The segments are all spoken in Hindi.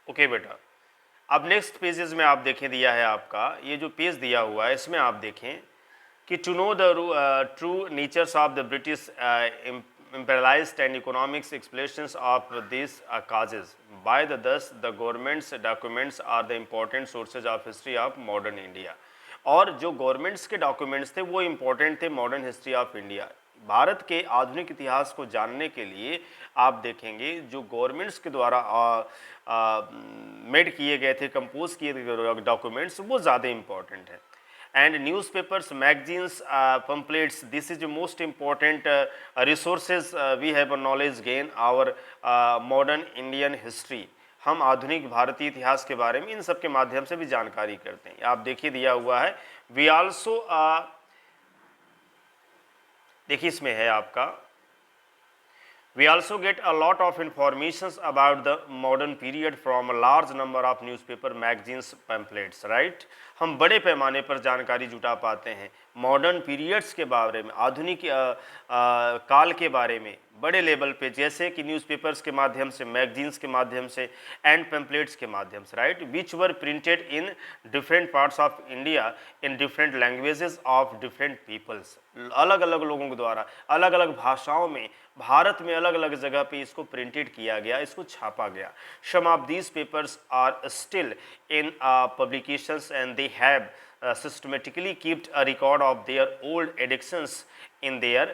ओके बेटा, अब नेक्स्ट पेजेस में आप देखें दिया है आपका ये जो पेज दिया हुआ है इसमें आप देखें कि to know the true natures of the British imperialist and economics explanations of these causes by the thus the government's documents are the important sources of history of modern India। और जो गवर्नमेंट्स के डॉक्यूमेंट्स थे वो इम्पोर्टेंट थे modern history of India. Bharat के आधुनिक इतिहास को जानने के लिए आप देखेंगे जो गवर्नमेंट्स के द्वारा मेड किए गए थे, कंपोज किए गए डॉक्यूमेंट्स वो ज़्यादा इम्पॉर्टेंट है। And newspapers, magazines, pamphlets, this is the most important resources we have a knowledge gain our modern Indian history। हम आधुनिक भारतीय इतिहास के बारे में इन सब के माध्यम से भी जानकारी करते हैं। आप देखिए दिया हुआ है वी आल्सो देखिए इसमें है आपका We also get a lot of informations about the modern period from a large number of newspaper, magazines, pamphlets, right? हम बड़े पैमाने पर जानकारी जुटा पाते हैं मॉडर्न पीरियड्स के बारे में, आधुनिक काल के बारे में बड़े लेवल पे, जैसे कि न्यूज़पेपर्स के माध्यम से, मैगजीन्स के माध्यम से एंड पैम्पलेट्स के माध्यम से, right, which were printed in different parts of India in different languages of different peoples. अलग अलग लोगों के द्वारा अलग अलग भाषाओं में भारत में अलग अलग जगह पे इसको प्रिंटेड किया गया, इसको छापा गया। Some of these papers are still in publications and they have systematically kept a record of their old editions in their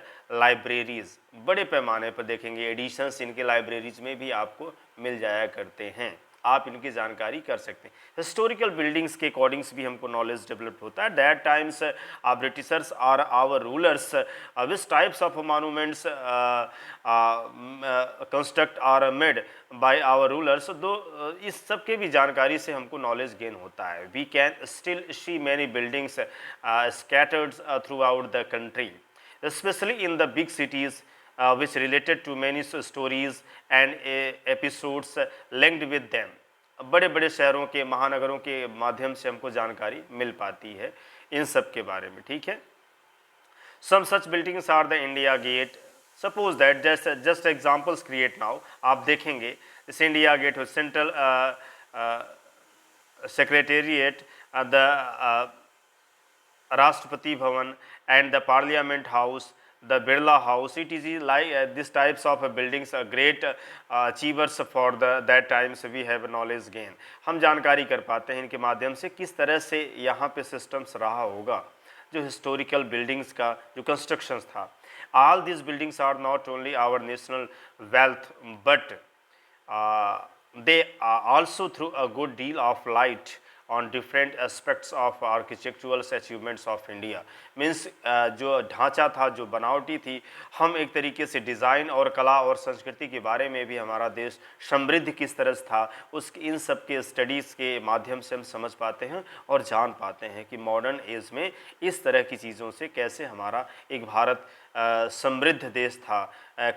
libraries। बड़े पैमाने पर देखेंगे एडिशंस इनके लाइब्रेरीज में भी आपको मिल जाया करते हैं, आप इनकी जानकारी कर सकते हैं। हिस्टोरिकल बिल्डिंग्स के अकॉर्डिंग्स भी हमको नॉलेज डेवलप होता है। That times Britishers are our rulers which types of monuments construct are made by our rulers. दो इस सब के भी जानकारी से हमको नॉलेज गेन होता है। We can still see many buildings scattered throughout the country especially in the big cities which related to many stories and episodes linked with them। बड़े बड़े शहरों के, महानगरों के माध्यम से हमको जानकारी मिल पाती है इन सब के बारे में, ठीक है। some such buildings are the India Gate। suppose that just examples create now। आप देखेंगे इस India Gate, Central Secretariat, the Rashtrapati Bhavan and the Parliament House, the Birla House, it is like these types of buildings are great achievers for that times we have knowledge gain। हम जानकारी कर पाते हैं इनके माध्यम से किस तरह से यहाँ पे सिस्टम्स रहा होगा, जो हिस्टोरिकल बिल्डिंग्स का जो कंस्ट्रक्शंस था। All these buildings are not only our national wealth but they also throw a good deal of light on different aspects of architectural achievements of India। Means जो ढांचा था, जो बनावटी थी, हम एक तरीके से डिज़ाइन और कला और संस्कृति के बारे में भी हमारा देश समृद्ध किस तरह से था, उस इन सब के स्टडीज़ के माध्यम से हम समझ पाते हैं और जान पाते हैं कि मॉडर्न एज में इस तरह की चीज़ों से कैसे हमारा एक भारत समृद्ध देश था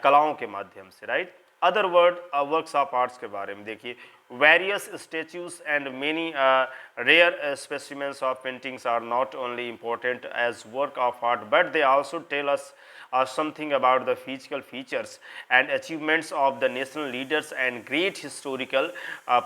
कलाओं के माध्यम से, right. Other works of arts के बारे में देखिए, various statues and many rare specimens of paintings are not only important as work of art but they also tell us something about the physical features and achievements of the national leaders and great historical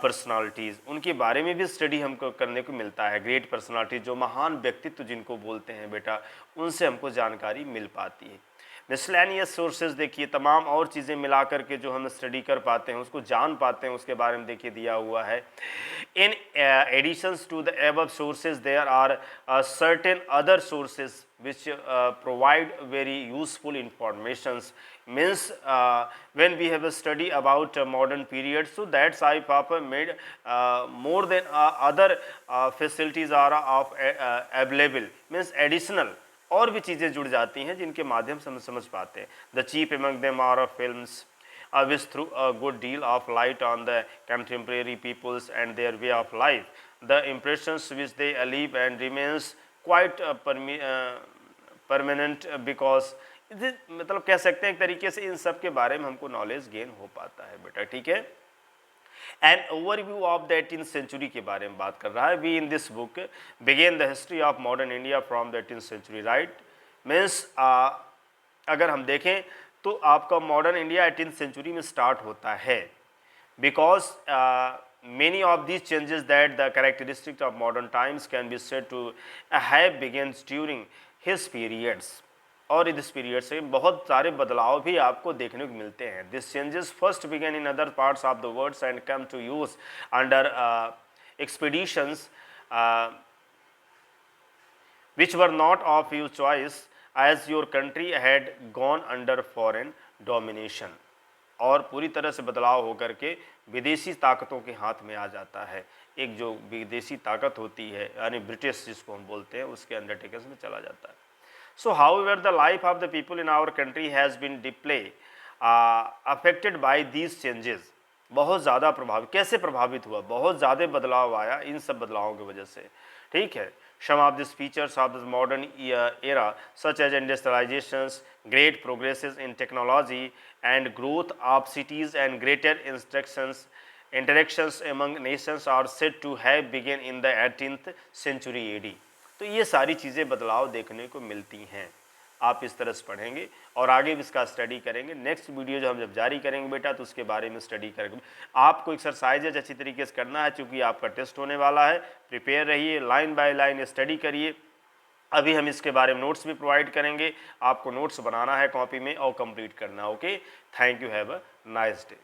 personalities। उनके बारे में भी स्टडी हमको करने को मिलता है। ग्रेट पर्सनालिटी, जो महान व्यक्तित्व जिनको बोलते हैं बेटा, उनसे हमको जानकारी मिल पाती है। मिसलेनियस सोर्सेज देखिए, तमाम और चीज़ें मिला करके जो हम स्टडी कर पाते हैं, उसको जान पाते हैं, उसके बारे में देखिए दिया हुआ है। In additions to the above sources there are certain other sources which provide very useful informations। means when we have a study about modern period, so that type of made more than other facilities are of available, means additional और भी चीज़ें जुड़ जाती हैं जिनके माध्यम से हम समझ पाते हैं। The chief among them are of films which threw a good deal of light on the contemporary peoples and their way of life। the impressions which they leave and remains quite permanent because मतलब कह सकते हैं एक तरीके से इन सब के बारे में हमको नॉलेज गेन हो पाता है बेटा, ठीक है। An overview of the 18th century के बारे में बात कर रहा है। We in this book begin the history of modern India from the 18th century, right. Means अगर हम देखें तो आपका मॉडर्न इंडिया 18th सेंचुरी में स्टार्ट होता है, because many of these changes that the characteristics of modern times can be said to have begins during his periods. और इस पीरियड से बहुत सारे बदलाव भी आपको देखने को मिलते हैं. This changes first began in other parts of the world and come to use under expeditions which were not of your choice as your country had gone under foreign domination. और पूरी तरह से बदलाव होकर के विदेशी ताकतों के हाथ में आ जाता है. एक जो विदेशी ताकत होती है यानी ब्रिटिश जिसको हम बोलते हैं उसके अंडरटेकर्स में चला जाता है. So however the life of the people in our country has been deeply affected by these changes. बहुत ज़्यादा प्रभावित, कैसे प्रभावित हुआ, बहुत ज़्यादा बदलाव आया इन सब बदलावों की वजह से. ठीक है. Some of these features of this modern era such as industrializations, great progresses in technology and growth of cities and greater interactions among nations are said to have begun in the 18th century AD. तो ये सारी चीज़ें बदलाव देखने को मिलती हैं. आप इस तरह से पढ़ेंगे और आगे भी इसका स्टडी करेंगे. नेक्स्ट वीडियो जो हम जब जारी करेंगे बेटा तो उसके बारे में स्टडी करेंगे. आपको एक्सरसाइजेज अच्छी तरीके से करना है क्योंकि आपका टेस्ट होने वाला है. प्रिपेयर रहिए, लाइन बाय लाइन स्टडी करिए. अभी हम इसके बारे में नोट्स भी प्रोवाइड करेंगे. आपको नोट्स बनाना है कॉपी में और कंप्लीट करना. Okay, thank you, have a nice day.